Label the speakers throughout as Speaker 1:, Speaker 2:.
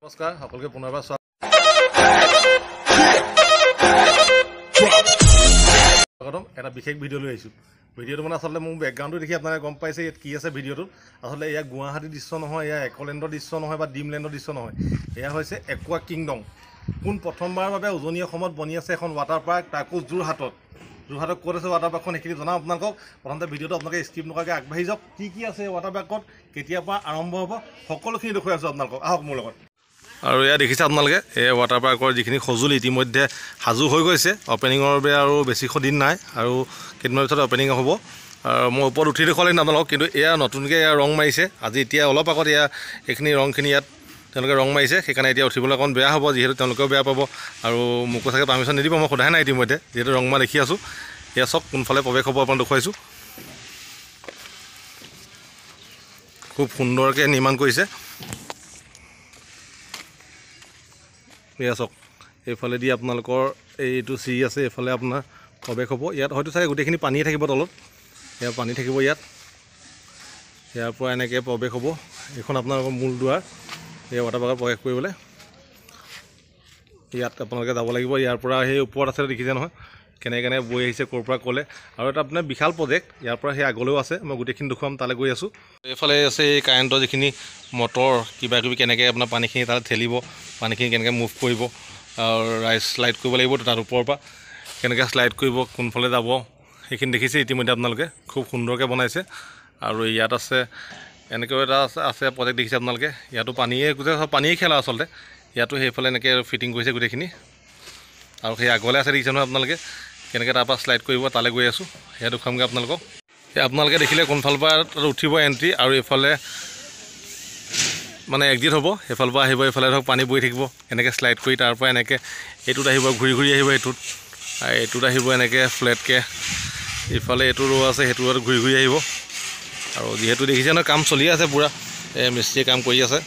Speaker 1: নমস্কাৰ সকলোকে পুনৰবাৰ স্বাগতম এটা বিশেষ ভিডিঅ' লৈ আহিছোঁ। ভিডিঅ'টো মানে আচলতে মোৰ বেকগ্ৰাউণ্ডটো দেখি আপোনালোকে গম পাইছে ইয়াত কি আছে ভিডিঅ'টোত। আচলতে এয়া গুৱাহাটীৰ দৃশ্য নহয়, এয়া একলেণ্ডৰ দৃশ্য নহয় বা ড্ৰিমলেণ্ডৰ দৃশ্য নহয়, এয়া হৈছে একুৱা কিংডম। কোন প্ৰথমবাৰৰ বাবে উজনি অসমত বনি আছে এখন ৱাটাৰ পাৰ্ক, তাকো যোৰহাটত ক'ত আছে ৱাটাৰ পাৰ্কখন সেইখিনি জনাম আপোনালোকক। প্ৰথমতে ভিডিঅ'টো আপোনালোকে স্কিপ নকৰাকৈ আগবাঢ়ি যাওক। কি আছে ৱাটাৰ পাৰ্কত, কেতিয়াৰ পৰা আৰম্ভ হ'ব, সকলোখিনি দেখুৱাই আছোঁ আপোনালোকক। আহক মোৰ লগত। আৰু এয়া দেখিছে আপোনালোকে এই ৱাটাৰ পাৰ্কৰ যিখিনি সঁজুলি ইতিমধ্যে সাজু হৈ গৈছে। অ'পেনিঙৰ বাবে আৰু বেছি দিন নাই, আৰু কেইদিনমানৰ পিছত অ'পেনিং হ'ব। আৰু মই ওপৰত উঠি দেখুৱালে আপোনালোকক, কিন্তু এয়া নতুনকৈ এয়া ৰং মাৰিছে আজি। এতিয়া অলপ আগত এয়া এইখিনি ৰংখিনি ইয়াত তেওঁলোকে ৰং মাৰিছে, সেইকাৰণে এতিয়া উঠিবলৈ অকণ বেয়া হ'ব, যিহেতু তেওঁলোকেও বেয়া পাব আৰু মোকো চাগে পাৰ্মিশ্যন নিদিব। মই সোধাই নাই ইতিমধ্যে, যিহেতু ৰং মাৰা দেখি আছোঁ। এয়া চাওক কোনফালে প্ৰৱেশ হ'ব আপোনাক দেখুৱাইছোঁ। খুব সুন্দৰকৈ নিৰ্মাণ কৰিছে। এয়া চাওক এইফালেদি আপোনালোকৰ এইটো চিৰি আছে, এইফালে আপোনাৰ প্ৰৱেশ হ'ব। ইয়াত হয়তো চাগে গোটেইখিনি পানীয়ে থাকিব তলত, এয়া পানী থাকিব ইয়াত। ইয়াৰ পৰা এনেকৈ প্ৰৱেশ হ'ব। এইখন আপোনালোকৰ মূল দুৱাৰ এই ৱাটাৰ পাৰ্কত প্ৰৱেশ কৰিবলৈ। ইয়াত আপোনালোকে যাব লাগিব। ইয়াৰ পৰা সেই ওপৰত আছে দেখিছে নহয়, কেনেকৈ বৈ আহিছে ক'ৰ পৰা ক'লে। আৰু এটা আপোনাৰ বিশাল প্ৰজেক্ট, ইয়াৰ পৰা সেই আগলৈও আছে। মই গোটেইখিনি দেখুৱাম, তালৈ গৈ আছোঁ। এইফালে আছে এই কাৰেণ্টৰ যিখিনি মটৰ কিবাকিবি, কেনেকৈ আপোনাৰ পানীখিনি তাত ঠেলিব, পানীখিনি কেনেকৈ মুভ কৰিব, আৰু শ্লাইড কৰিব লাগিব তাত ওপৰৰ পৰা, কেনেকৈ শ্লাইড কৰিব, কোনফালে যাব, সেইখিনি দেখিছে ইতিমধ্যে আপোনালোকে। খুব সুন্দৰকৈ বনাইছে। আৰু ইয়াত আছে এনেকৈ এটা আছে প্ৰজেক্ট দেখিছে আপোনালোকে। ইয়াতো গোটেই পানীয়ে খেলা আচলতে। ইয়াতো সেইফালে এনেকৈ ফিটিং কৰিছে গোটেইখিনি। আৰু সেই আগলৈ আছে দেখিছে নহয় আপোনালোকে, কেনেকৈ তাৰপৰা শ্লাইড কৰিব, তালৈ গৈ আছোঁ। সেয়া দেখুৱামগৈ আপোনালোকক। সেই আপোনালোকে দেখিলে কোনফালৰ পৰা তাত উঠিব এণ্ট্ৰি, আৰু এইফালে মানে এক্সিট হ'ব। সেইফালৰ পৰা আহিব, এইফালে ধৰক পানী বৈ থাকিব, এনেকৈ শ্লাইড কৰি তাৰ পৰা এনেকৈ এইটোত আহিব, ঘূৰি ঘূৰি আহিব এইটোত আহিব এনেকৈ ফ্লেটকৈ। ইফালে এইটো ৰ' আছে, সেইটো ৰত ঘূৰি ঘূৰি আহিব। আৰু যিহেতু দেখিছে নহয় কাম চলি আছে পূৰা, মিস্ত্ৰীয়ে কাম কৰি আছে,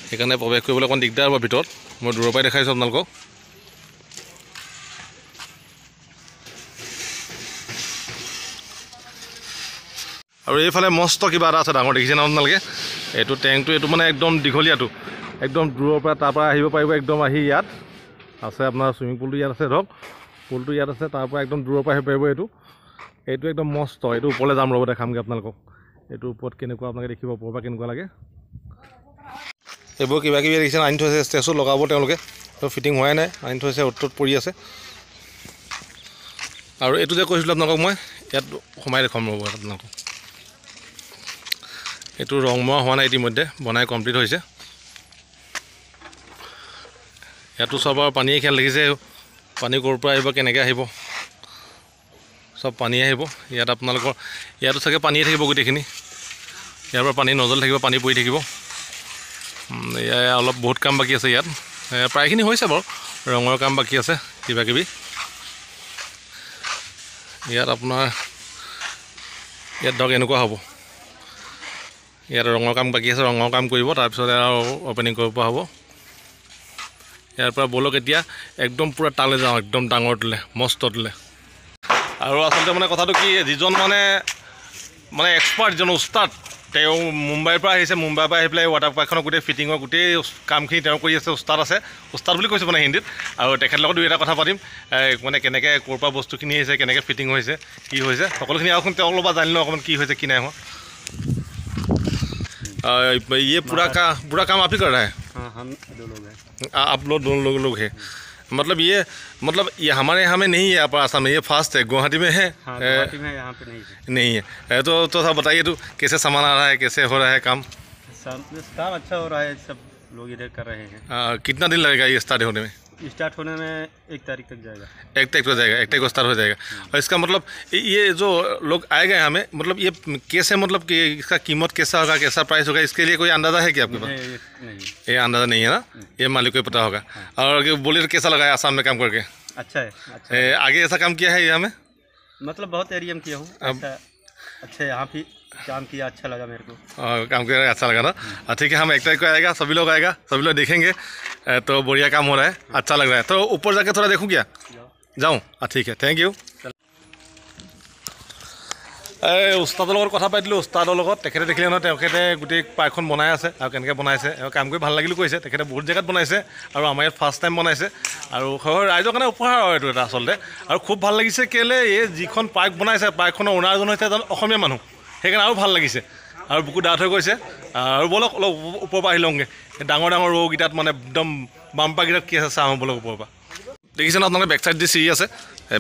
Speaker 1: সেইকাৰণে প্ৰৱেশ কৰিবলৈ অকণ দিগদাৰ হ'ব ভিতৰত। মই দূৰৰ পৰাই দেখাইছোঁ আপোনালোকক। আৰু এইফালে মস্ত কিবা এটা আছে ডাঙৰ, দেখিছে ন আপোনালোকে। এইটো টেংকটো, এইটো মানে একদম দীঘলীয়াটো, একদম দূৰৰ পৰা তাৰ পৰা আহিব পাৰিব। একদম আহি ইয়াত আছে আপোনাৰ চুইমিং পুলটো ইয়াত আছে, ধৰক পুলটো ইয়াত আছে, তাৰ পৰা একদম দূৰৰ পৰা আহিব পাৰিব। এইটো একদম মস্ত। এইটো ওপৰলৈ যাম ৰ'ব, দেখামগৈ আপোনালোকক। এইটো ওপৰত কেনেকুৱা আপোনালোকে দেখিব, ওপৰৰ পৰা কেনেকুৱা লাগে। এইবোৰ কিবাকিবি দেখিছে আনি থৈছে, ষ্টেচো লগাব তেওঁলোকে, ফিটিং হোৱাই নাই, আনি থৈছে, অ'ত পৰি আছে। আৰু এইটো যে কৈছিলোঁ আপোনালোকক মই, ইয়াত সোমাই দেখুৱাম ৰ'ব আপোনালোকক। এইটো ৰং মৰা হোৱা নাই ইতিমধ্যে, বনাই কমপ্লিট হৈছে। ইয়াতো চব আৰু পানীয়ে খেল দেখিছে। পানী ক'ৰ পৰা আহিব, কেনেকৈ আহিব, চব পানী আহিব। ইয়াত আপোনালোকৰ ইয়াতো চাগে পানীয়ে থাকিব গোটেইখিনি। ইয়াৰ পৰা পানী নজল থাকিব, পানী পৰি থাকিব। এয়া অলপ বহুত কাম বাকী আছে ইয়াত, প্ৰায়খিনি হৈছে বাৰু। ৰঙৰ কাম বাকী আছে কিবাকিবি। ইয়াত আপোনাৰ ইয়াত ধৰক এনেকুৱা হ'ব। ইয়াত ৰঙৰ কাম বাকী আছে, ৰঙৰ কাম কৰিব, তাৰপিছতে আৰু অ'পেনিং কৰিব পৰা হ'ব। ইয়াৰ পৰা ব'লক এতিয়া একদম পূৰা তালৈ যাওঁ, একদম ডাঙৰ তোলে, মস্ত তোলে। আৰু আচলতে মানে কথাটো কি, যিজন মানে এক্সপাৰ্ট, যিজন উস্তাদ, তেওঁ মুম্বাইৰ পৰা আহিছে। মুম্বাইৰ পৰা আহি পেলাই ৱাটাৰ পাৰ্কখনৰ গোটেই ফিটিঙৰ গোটেই কামখিনি তেওঁ কৰি আছে। উস্তাদ আছে, উস্তাদ বুলি কৈছোঁ মানে হিন্দীত। আৰু তেখেতৰ লগত দুই এটা কথা পাতিম, মানে কেনেকৈ ক'ৰ পৰা বস্তুখিনি আহিছে, কেনেকৈ ফিটিং হৈছে, কি হৈছে, সকলোখিনি আৰু তেওঁ অলপ জানি লওঁ অকণমান কি হৈছে কি নাই হোৱা। ये पूरा काम आप ही कर रहे हैं?
Speaker 2: हाँ, हम 2 लोग हैं।
Speaker 1: आप दोनों लोग हैं। मतलब ये हमारे यहाँ में नहीं है, आप आसाम में, ये फास्ट है, गुवाहाटी में है।
Speaker 2: हाँ, गुवाहाटी में यहाँ पे नहीं
Speaker 1: है। तो थोड़ा बताइए, तो कैसे सामान आ रहा है, कैसे हो रहा है काम?
Speaker 2: काम अच्छा हो रहा है, सब लोग इधर कर रहे हैं।
Speaker 1: कितना दिन लगेगा ये स्टार्ट होने में?
Speaker 2: स्टार्ट होने में 1 तारीख तक जाएगा।
Speaker 1: 1 तारीख को जाएगा, 1 तारीख को स्टार्ट हो जाएगा। और इसका मतलब ये जो लोग आएगा यहाँ में, मतलब ये कैसे, मतलब कि इसका कीमत कैसा होगा, कैसा प्राइस होगा, इसके लिए कोई अंदाज़ा है क्या आपके पास?
Speaker 2: नहीं,
Speaker 1: ये अंदाज़ा नहीं है ना, ये मालिक को पता होगा। और बोलिए कैसा लगा आसाम में काम करके?
Speaker 2: अच्छा है।
Speaker 1: आगे ऐसा काम किया है यहाँ में?
Speaker 2: मतलब बहुत एरिया में किया हूँ। अच्छा यहाँ भी काम किया, अच्छा लगा मेरे को।
Speaker 1: काम किया अच्छा लगा ना। ठीक है, हम 1 तारीख को आएगा, सभी लोग देखेंगे। तो बढ़िया काम हो रहा है, अच्छा लग रहा है। तो ऊपर जाके थोड़ा देखूँ क्या? जाऊँ? ठीक है, थैंक यू। এই উস্তাদৰ লগত কথা পাতিলোঁ উস্তাদৰ লগত তেখেতে দেখিলে নহয় তেখেতে গোটেই পাৰ্কখন বনাই আছে আৰু কেনেকৈ বনাইছে কাম কৰি ভাল লাগিলোঁ কৈছে তেখেতে বহুত জেগাত বনাইছে আৰু আমাৰ ইয়াত ফাৰ্ষ্ট টাইম বনাইছে আৰু ৰাইজৰ কাৰণে উপহাৰ হয় এইটো এটা আচলতে আৰু খুব ভাল লাগিছে কেলৈ এই যিখন পাৰ্ক বনাইছে পাৰ্কখনৰ অ'নাৰজন হৈছে এজন অসমীয়া মানুহ সেইকাৰণে আৰু ভাল লাগিছে আৰু বুকু ডাঠ হৈ গৈছে আৰু বলক অলপ ওপৰৰ পৰা আহি লওঁগৈ ডাঙৰ ডাঙৰ ৰৌকেইটাত মানে একদম বাম্পাৰকেইটাত কি আছে চাওঁ বলক ওপৰৰ পৰা দেখিছে ন আপোনালোকে বেক চাইড দি চিৰি আছে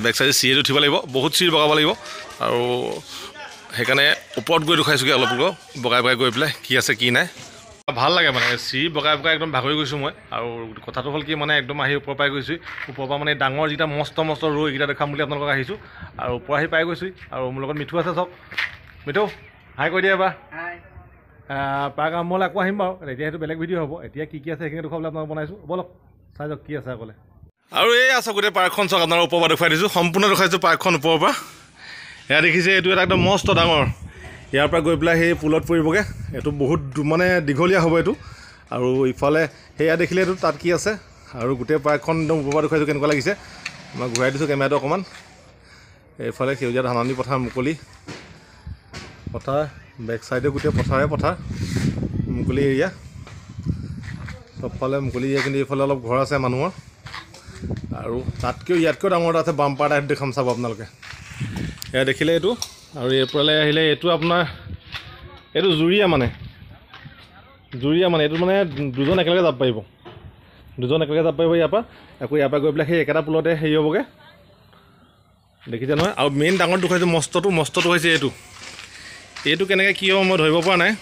Speaker 1: বেক চাইডে চিৰিটো উঠিব লাগিব বহুত চিৰি বগাব লাগিব আৰু সেইকাৰণে ওপৰত গৈ দেখুৱাইছোগৈ অলপ বগাই বগাই গৈ পেলাই কি আছে কি নাই ভাল লাগে মানে চিৰি বগাই বগাই একদম ভাগৰি গৈছোঁ মই আৰু কথাটো হ'ল কি মানে একদম আহি ওপৰৰ পৰাই গৈছোঁ ওপৰৰ পৰা মানে ডাঙৰ যিটা মস্ত মস্ত ৰৌ এইকেইটা দেখাম বুলি আপোনালোকক আহিছোঁ আৰু ওপৰ আহি পাই গৈছোঁ আৰু মোৰ লগত মিঠু আছে চব মিঠু হাই কৈ দিয়া এবাৰ পাৰ্ক আৰম্ভ হ'লে আকৌ আহিম বাৰু এতিয়া সেইটো বেলেগ ভিডিঅ' হ'ব এতিয়া কি আছে সেইখিনি দেখুৱাবলৈ আপোনালোক বনাইছোঁ বলক চাই যাওক কি আছে অকলে আৰু এই আছে গোটেই পাৰ্কখন চাওক আপোনাৰ ওপৰৰ পৰা দেখুৱাই দিছোঁ সম্পূৰ্ণ দেখুৱাইছোঁ পাৰ্কখন ওপৰৰ পৰা এয়া দেখিছে এইটো এটা একদম মস্ত ডাঙৰ ইয়াৰ পৰা গৈ পেলাই সেই পুলত পৰিবগৈ এইটো বহুত মানে দীঘলীয়া হ'ব এইটো আৰু ইফালে সেয়া দেখিলে এইটো তাত কি আছে আৰু গোটেই পাৰ্কখন একদম ওপৰৰ পৰা দেখুৱাইছোঁ কেনেকুৱা লাগিছে মই ঘূৰাই দিছোঁ কেমেৰাটো অকণমান এইফালে সেউজীয়া ধাননি পথাৰ মুকলি পথাৰ বেক চাইডে গোটেই পথাৰ মুকলি এৰিয়া চবফালে মুকলি এৰিয়া কিন্তু এইফালে অলপ ঘৰ আছে মানুহৰ আৰু তাতকৈও ইয়াতকৈও ডাঙৰ এটা আছে বাম্পাৰ টাইপ দেখাম চাব আপোনালোকে এয়া দেখিলে এইটো আৰু এইফালে আহিলে এইটো আপোনাৰ এইটো জুৰীয়া মানে এইটো মানে দুজন একেলগে যাব পাৰিব ইয়াৰ পৰা আকৌ ইয়াৰ পৰা গৈ পেলাই সেই একেটা পুলতে হেৰি হ'বগৈ দেখিছে নহয় আৰু মেইন ডাঙৰ দেখুৱাইছোঁ মস্তটো হৈছে এইটো কেনেকৈ কি হ'ব মই ধৰিব পৰা নাই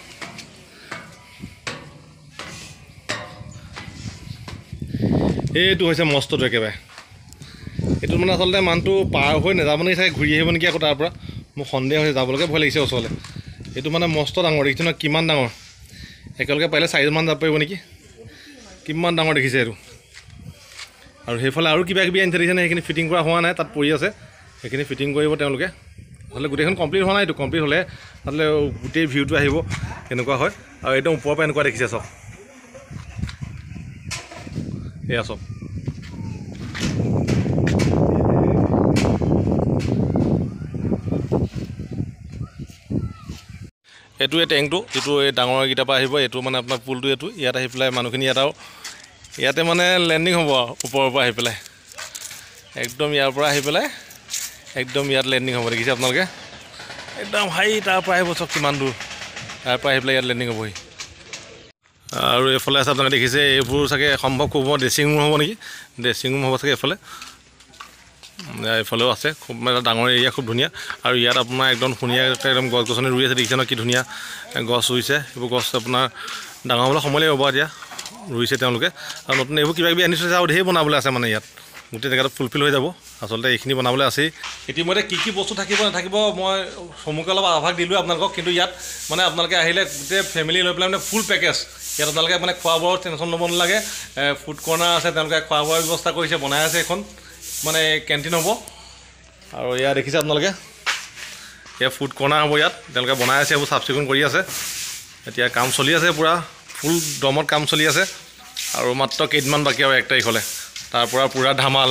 Speaker 1: এইটো হৈছে মস্তটো একেবাৰে এইটো মানে আচলতে মানুহটো পাৰ হৈ নাযাব নেকি চাগে ঘূৰি আহিব নেকি আকৌ তাৰ পৰা মোৰ সন্দেহ হৈছে যাবলৈকে ভয় লাগিছে ওচৰলৈ এইটো মানে মস্ত ডাঙৰ দেখিছোঁ নহয় কিমান ডাঙৰ একেলগে পাৰিলে 4মান যাব পাৰিব নেকি কিমান ডাঙৰ দেখিছে এইটো আৰু সেইফালে আৰু কিবা কিবি আনিছে দেখিছেনে সেইখিনি ফিটিং কৰা হোৱা নাই তাত পৰি আছে সেইখিনি ফিটিং কৰিব তেওঁলোকে আচলতে গোটেইখন কমপ্লিট হোৱা নাই এইটো কমপ্লিট হ'লে আচলতে গোটেই ভিউটো আহিব কেনেকুৱা হয় আৰু একদম ওপৰৰ পৰা এনেকুৱা দেখিছে চব এয়া চব এইটো এই টেংকটো এইটো এই ডাঙৰকেইটাৰ পৰা আহিব এইটো মানে আপোনাৰ পুলটো এইটো ইয়াত আহি পেলাই মানুহখিনি ইয়াতে মানে লেণ্ডিং হ'ব আৰু ওপৰৰ পৰা আহি পেলাই একদম ইয়াৰ পৰা আহি পেলাই একদম ইয়াত লেণ্ডিং হ'ব দেখিছে আপোনালোকে একদম হাই তাৰ পৰা আহিব চব কিমান দূৰ তাৰ পৰা আহি পেলাই ইয়াত লেণ্ডিং হ'বহি আৰু এইফালে আছে আপোনালোকে দেখিছে এইবোৰ চাগে সম্ভৱ খুব ড্ৰেছিং ৰুম হ'ব নেকি ড্ৰেছিং ৰুম হ'ব চাগে এইফালেও আছে খুব এটা ডাঙৰ এৰিয়া খুব ধুনীয়া আৰু ইয়াত আপোনাৰ একদম ধুনীয়াকৈ একদম গছ গছনি ৰুই আছে দেখিছে ন কি ধুনীয়া গছ ৰুইছে এইবোৰ গছ আপোনাৰ ডাঙৰ হ'বলৈ সময় লাগিব এতিয়া ৰুইছে তেওঁলোকে আৰু নতুন এইবোৰ কিবা কিবি আনি থৈছে আৰু ঢেৰ বনাবলৈ আছে মানে ইয়াত গোটেই জেগাটো ফুলফিল হৈ যাব আচলতে এইখিনি বনাবলৈ আছেই ইতিমধ্যে কি বস্তু থাকিব নাথাকিব মই চমুকৈ অলপ আভাস দিলোঁ আপোনালোকক কিন্তু ইয়াত মানে আপোনালোকে আহিলে গোটেই ফেমিলি লৈ পেলাই মানে ফুল পেকেজ ইয়াত আপোনালোকে মানে খোৱা বোৱাৰ টেনশ্যন ল'ব নালাগে ফুড কৰ্ণাৰ আছে তেওঁলোকে খোৱা বোৱাৰ ব্যৱস্থা কৰিছে বনাই আছে এখন মানে কেণ্টিন হ'ব আৰু এয়া দেখিছে আপোনালোকে এয়া ফুড কৰ্ণাৰ হ'ব ইয়াত তেওঁলোকে বনাই আছে এইবোৰ চাফ চিকুণ কৰি আছে এতিয়া কাম চলি আছে পূৰা ফুল দমত কাম চলি আছে আৰু মাত্ৰ কেইদিনমান বাকী আৰু 1 তাৰিখলৈ তাৰ পৰা পূৰা ধামাল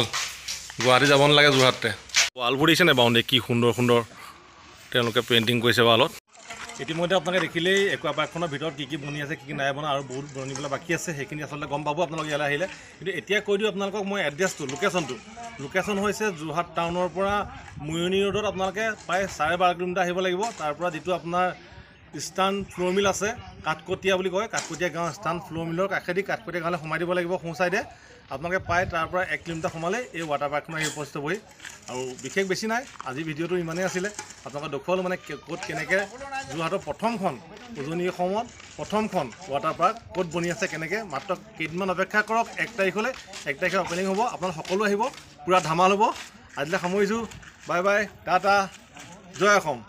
Speaker 1: গুৱাহাটী যাব নালাগে যোৰহাটতে ৱালবোৰ দিছে নে বাউণ্ডেৰী কি সুন্দৰ তেওঁলোকে পেইণ্টিং কৰিছে ৱালত ইতিমধ্যে আপোনালোকে দেখিলেই একুৱা পাৰ্কখনৰ ভিতৰত কি বনি আছে কি নাই বনা আৰু বহুত বনিবলৈ বাকী আছে সেইখিনি আচলতে গম পাব আপোনালোক ইয়ালৈ আহিলে কিন্তু এতিয়া কৈ দিওঁ আপোনালোকক মই এড্ৰেছটো লোকেশ্যন হৈছে যোৰহাট টাউনৰ পৰা মুয়নি ৰোডত আপোনালোকে প্ৰায় 12.5 কিলোমিটাৰ আহিব লাগিব তাৰ পৰা যিটো আপোনাৰ ইষ্টাৰ্ণ ফ্ল'ৰ মিল আছে কাঠকটীয়া বুলি কয় কাঠকটীয়া গাঁও ইষ্টাৰ্ণ ফ্ল'ৰ মিলৰ কাষেদি কাঠকটীয়া গাঁৱলৈ সোমাই দিব লাগিব সোঁ চাইডে আপোনালোকে প্ৰায় তাৰ পৰা 1 কিলোমিটাৰ সোমালে এই ৱাটাৰ পাৰ্কখন আহি উপস্থিত হ'বহি আৰু বিশেষ বেছি নাই আজি ভিডিঅ'টো ইমানেই আছিলে আপোনালোকক দেখুৱালোঁ মানে ক'ত কেনেকৈ যোৰহাটৰ প্ৰথমখন উজনি অসমত প্ৰথমখন ৱাটাৰ পাৰ্ক ক'ত বনি আছে কেনেকৈ মাত্ৰ কেইদিনমান অপেক্ষা কৰক 1 তাৰিখলৈ 1 তাৰিখে অপেনিং হ'ব আপোনালোক সকলো আহিব পূৰা ধামাল হ'ব আজিলৈ সামৰিছোঁ বাই বাই টাটা জয় অসম